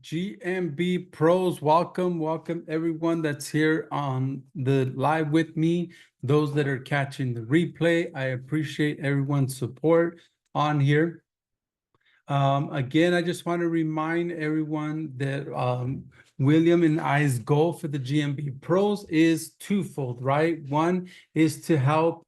GMB pros, welcome everyone that's here on the live with me. Those that are catching the replay, I appreciate everyone's support on here. Again, I just want to remind everyone that William and I's goal for the GMB pros is twofold, right? One is to help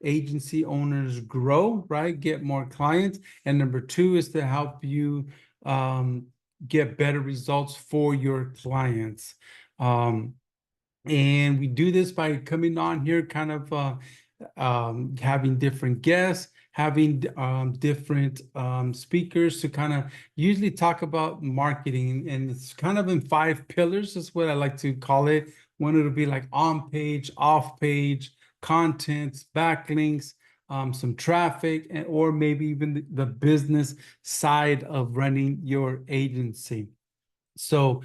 agency owners grow, right? Get more clients. And number two is to help you get better results for your clients. And we do this by coming on here, kind of having different guests, having different speakers to kind of usually talk about marketing. And it's kind of in 5 pillars, is what I like to call it. One, it'll be like on page, off page, contents, backlinks, some traffic, and or maybe even the business side of running your agency. So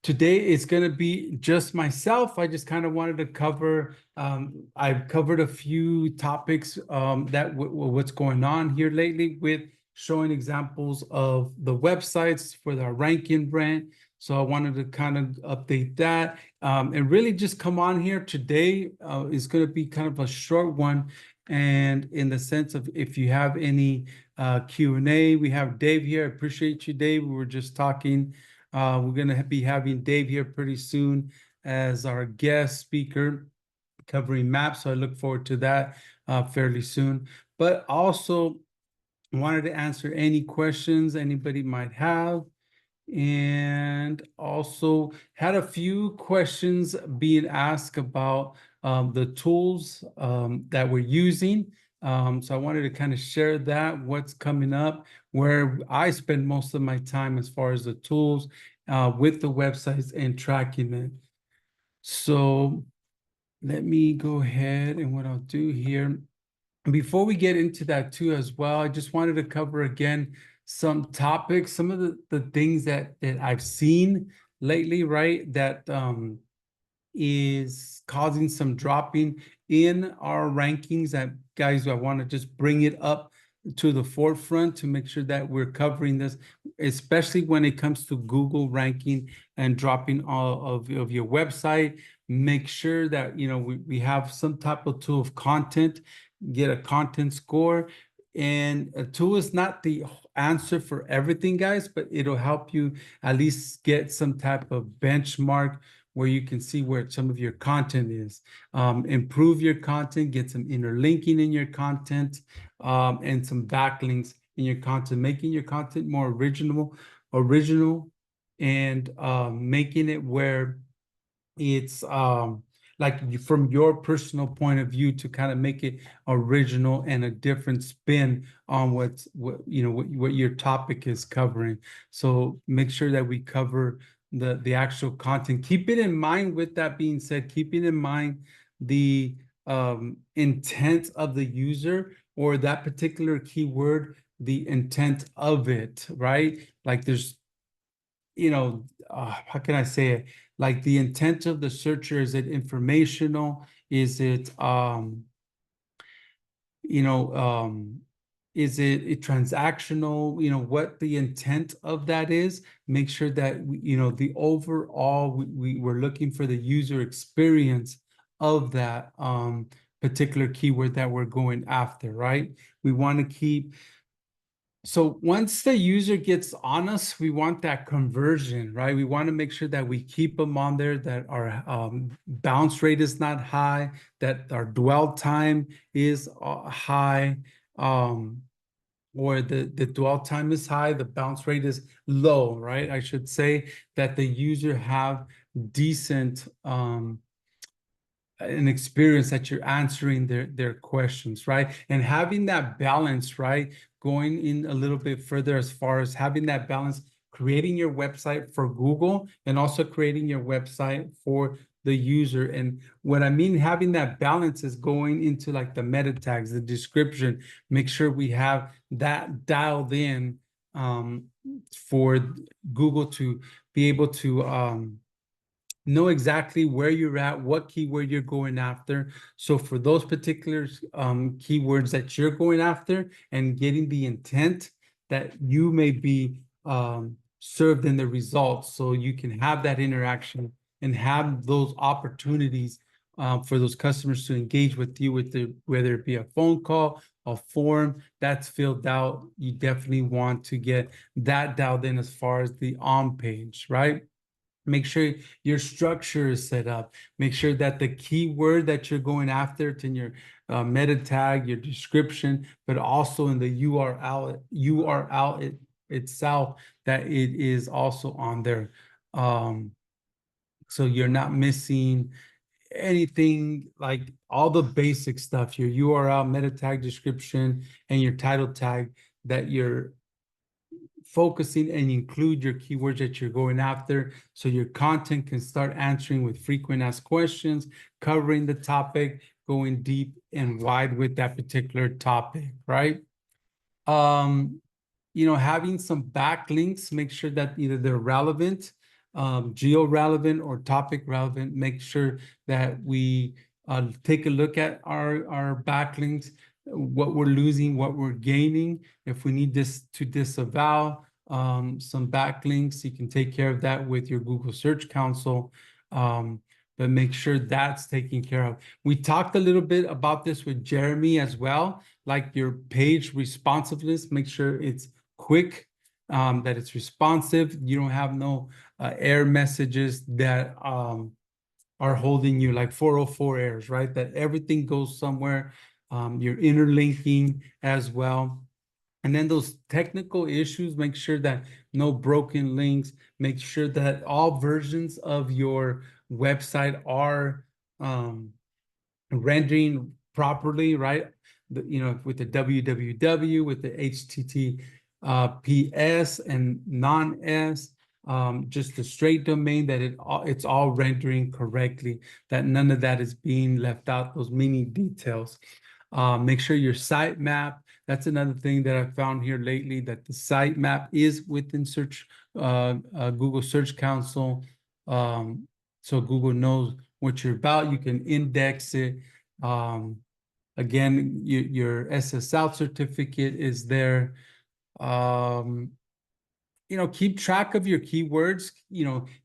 today it's going to be just myself. I just kind of wanted to cover, I've covered a few topics that what's going on here lately with showing examples of the websites for our ranking brand. So I wanted to kind of update that and really just come on here today. Is going to be kind of a short one. And in the sense of if you have any Q&A, we have Dave here. I appreciate you, Dave. We were just talking. We're going to be having Dave here pretty soon as our guest speaker covering maps. So I look forward to that fairly soon. But also wanted to answer any questions anybody might have. And also had a few questions being asked about the tools that we're using. So I wanted to kind of share that, what's coming up, where I spend most of my time as far as the tools with the websites and tracking it. So let me go ahead, and what I'll do here, before we get into that too as well, I just wanted to cover again some topics, some of the things that I've seen lately, right, that is causing some dropping in our rankings. That, guys, I want to just bring it up to the forefront to make sure that we're covering this, especially when it comes to Google ranking and dropping all of your website. Make sure that, you know, we have some type of tool of content, get a content score. And a tool is not the answer for everything, guys, but it'll help you at least get some type of benchmark where you can see where some of your content is. Improve your content, get some interlinking in your content, and some backlinks in your content, making your content more original, and making it where it's like from your personal point of view to kind of make it original and a different spin on what your topic is covering. So make sure that we cover the actual content. Keep it in mind, with that being said, keeping in mind the intent of the user or that particular keyword, the intent of it, right? Like there's, how can I say it? Like the intent of the searcher, is it informational? Is it, is it transactional? What the intent of that is. Make sure that, the overall, we're looking for the user experience of that particular keyword that we're going after, right? We want to keep. So once the user gets on us, we want that conversion, right? We want to make sure that we keep them on there, that our bounce rate is not high, that our dwell time is high, or the dwell time is high, the bounce rate is low, right? I should say that the user have decent an experience, that you're answering their questions, right? And having that balance, right? Going in a little bit further as far as having that balance, creating your website for Google and also creating your website for the user. And what I mean having that balance is going into like the meta tags, the description. Make sure we have that dialed in for Google to be able to know exactly where you're at, what keyword you're going after. So for those particular keywords that you're going after and getting the intent that you may be served in the results, so you can have that interaction and have those opportunities for those customers to engage with you with whether it be a phone call, a form that's filled out. You definitely want to get that dialed in as far as the on page, right? Make sure your structure is set up. Make sure that the keyword that you're going after, it's in your meta tag, your description, but also in the URL itself, that it is also on there. So you're not missing anything, like all the basic stuff, your URL, meta tag, description, and your title tag, that you're focusing and include your keywords that you're going after, so your content can start answering with frequent asked questions, covering the topic, going deep and wide with that particular topic, right? Having some backlinks, make sure that either they're relevant, geo-relevant or topic relevant. Make sure that we take a look at our backlinks, what we're losing, what we're gaining. If we need this to disavow some backlinks, you can take care of that with your Google Search Console. But make sure that's taken care of. We talked a little bit about this with Jeremy as well, like your page responsiveness. Make sure it's quick, that it's responsive. You don't have no error messages that are holding you, like 404 errors, right? That everything goes somewhere. You're interlinking as well. And then those technical issues, make sure that no broken links, make sure that all versions of your website are rendering properly, right? With the www, with the HTTPS and non-S, just the straight domain, that it's all rendering correctly, that none of that is being left out, those mini details. Make sure your sitemap, that's another thing that I found here lately, that the sitemap is within Google Search Console. So Google knows what you're about. You can index it. Again, your SSL certificate is there. Keep track of your keywords.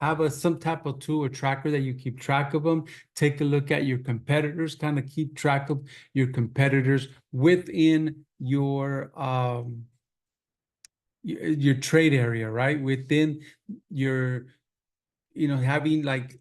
Have some type of tool or tracker that you keep track of them. Take a look at your competitors, kind of keep track of your competitors within your trade area, right? Within your, having like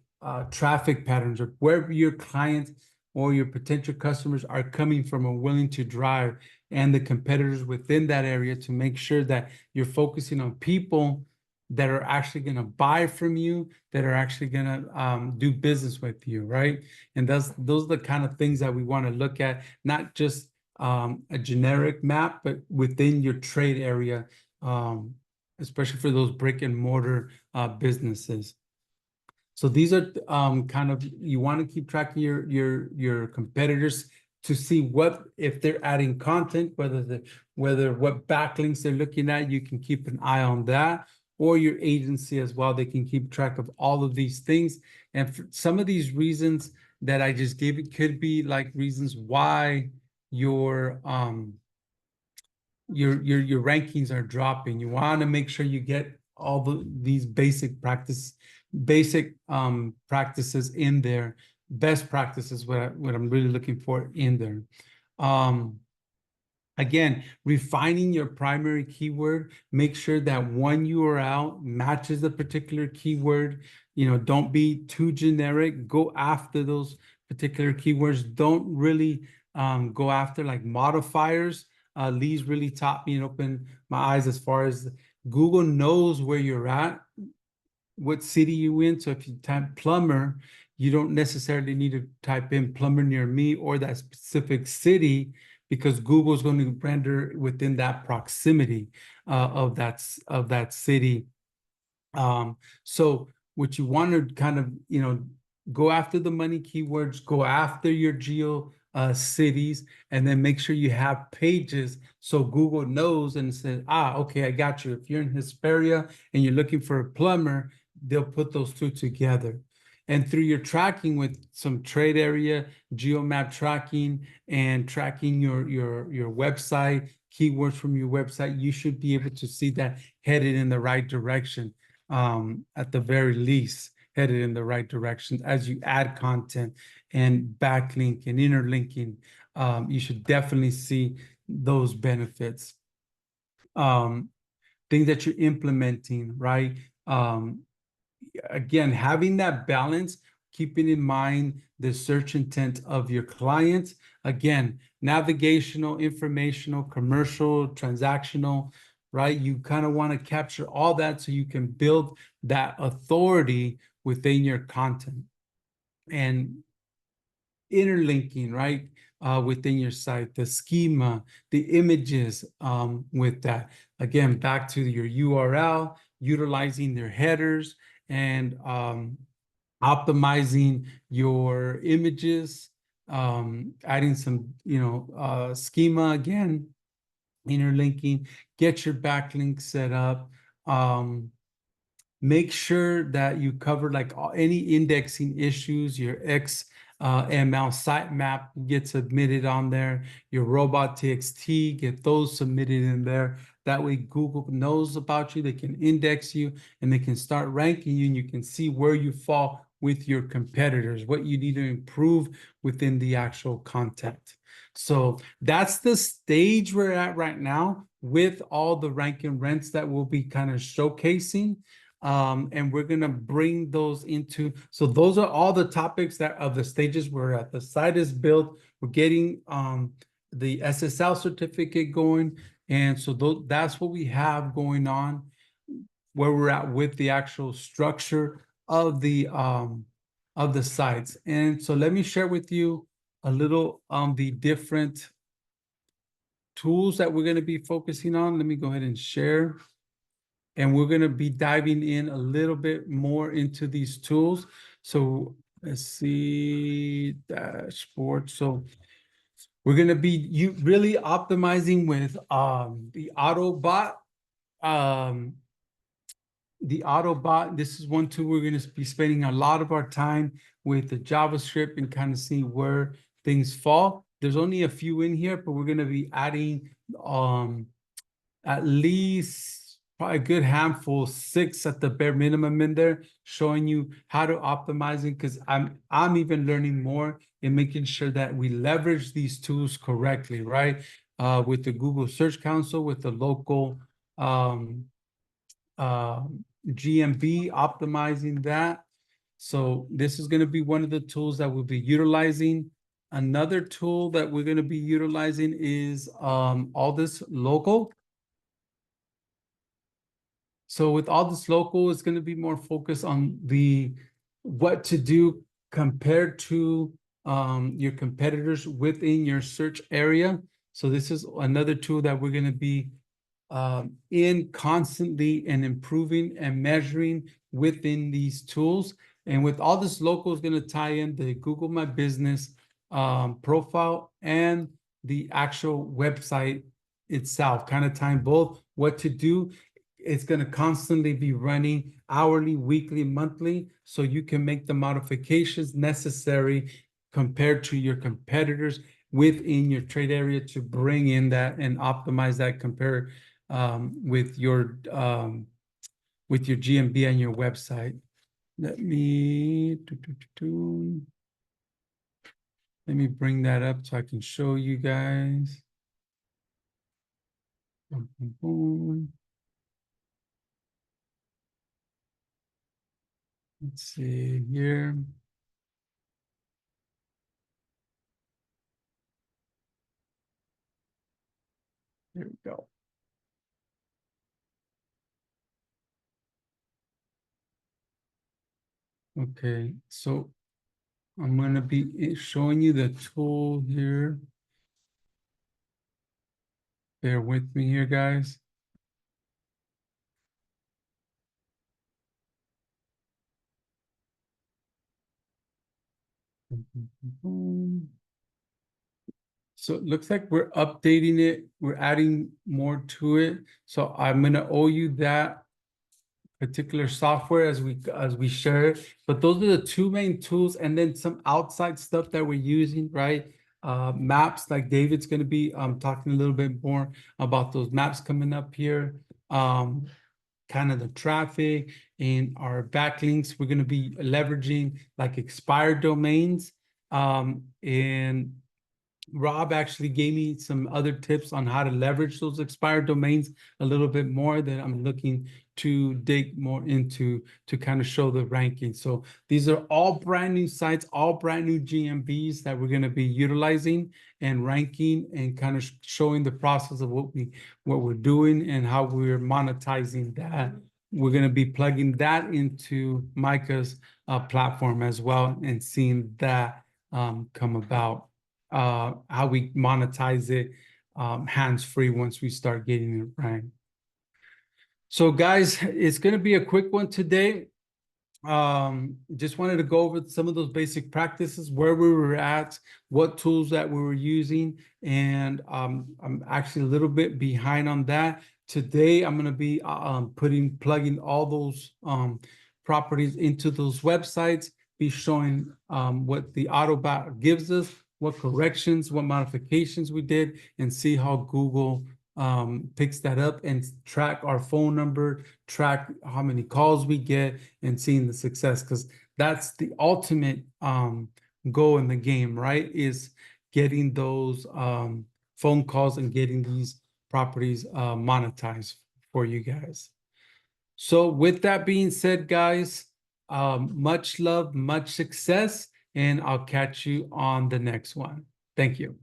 traffic patterns, or where your clients or your potential customers are coming from or willing to drive, and the competitors within that area, to make sure that you're focusing on people that are actually going to buy from you, that are actually going to do business with you, right? And those are the kind of things that we want to look at, not just a generic map, but within your trade area, especially for those brick and mortar businesses. So these are kind of, you want to keep track of your competitors, to see what, if they're adding content, whether what backlinks they're looking at. You can keep an eye on that, or your agency as well. They can keep track of all of these things. And for some of these reasons that I just gave, it could be like reasons why your rankings are dropping. You want to make sure you get all these basic practices in there. Best practices, what I'm really looking for in there. Again, refining your primary keyword. Make sure that one URL matches the particular keyword. Don't be too generic. Go after those particular keywords. Don't really go after like modifiers. Lee's really taught me and opened my eyes, as far as Google knows where you're at, what city you in. So if you type plumber, you don't necessarily need to type in plumber near me or that specific city, because Google's going to render within that proximity of that city. So what you want to kind of, go after the money keywords, go after your geo cities, and then make sure you have pages so Google knows and says, okay, I got you. If you're in Hesperia and you're looking for a plumber, they'll put those two together. And through your tracking with some trade area, geomap tracking, and tracking your website, keywords from your website, you should be able to see that headed in the right direction, at the very least, headed in the right direction. As you add content and backlink and interlinking, you should definitely see those benefits. Things that you're implementing, right? Again, having that balance, keeping in mind the search intent of your clients. Again, navigational, informational, commercial, transactional, right? You kind of want to capture all that so you can build that authority within your content. And interlinking, right? Within your site, the schema, the images, with that. Again, back to your URL, utilizing their headers, and optimizing your images, adding some, schema again, interlinking, get your backlink set up. Make sure that you cover like any indexing issues, your XML sitemap gets submitted on there, your robot.txt, get those submitted in there. That way Google knows about you, they can index you, and they can start ranking you, and you can see where you fall with your competitors, what you need to improve within the actual content. So that's the stage we're at right now with all the rank and rents that we'll be kind of showcasing. And we're gonna bring those into, so those are all the topics that of the stages we're at. The site is built, we're getting the SSL certificate going, and so that's what we have going on, where we're at with the actual structure of the sites. And so let me share with you a little the different tools that we're going to be focusing on. Let me go ahead and share. And we're going to be diving in a little bit more into these tools. So let's see, dashboard. So we're going to be really optimizing with the Autobot. The Autobot, this is one tool we're going to be spending a lot of our time with the JavaScript and kind of seeing where things fall. There's only a few in here, but we're going to be adding at least probably a good handful, 6 at the bare minimum in there, showing you how to optimize it, because I'm even learning more in making sure that we leverage these tools correctly, right? With the Google Search Console, with the local GMB, optimizing that. So this is going to be one of the tools that we'll be utilizing. Another tool that we're going to be utilizing is all this local. So with all this local, it's going to be more focused on the what to do compared to your competitors within your search area. So this is another tool that we're going to be in constantly and improving and measuring within these tools. And with all this local is going to tie in the Google My Business profile and the actual website itself, kind of tying both what to do. It's going to constantly be running hourly, weekly, monthly, so you can make the modifications necessary compared to your competitors within your trade area to bring in that and optimize that compared with your GMB and your website. Let me bring that up so I can show you guys. Boom, boom, boom. Let's see here. There we go. Okay, so I'm going to be showing you the tool here. Bear with me here, guys. So it looks like we're updating it. We're adding more to it. So I'm going to owe you that particular software as we share it. But those are the two main tools, and then some outside stuff that we're using, right? Maps, like David's going to be talking a little bit more about those maps coming up here. Kind of the traffic and our backlinks. We're going to be leveraging like expired domains. And Rob actually gave me some other tips on how to leverage those expired domains a little bit more that I'm looking to dig more into to kind of show the ranking. So these are all brand new sites, all brand new GMBs that we're going to be utilizing and ranking and kind of showing the process of what we're doing and how we're monetizing that. We're going to be plugging that into Micah's platform as well and seeing that come about. How we monetize it hands-free once we start getting it right. So guys, it's going to be a quick one today. Just wanted to go over some of those basic practices, where we were at, what tools that we were using, and I'm actually a little bit behind on that. Today, I'm going to be plugging all those properties into those websites, be showing what the Autobot gives us, what corrections, what modifications we did, and see how Google picks that up and track our phone number, track how many calls we get, and seeing the success, because that's the ultimate goal in the game, right? Is getting those phone calls and getting these properties monetized for you guys. So with that being said, guys, much love, much success, and I'll catch you on the next one. Thank you.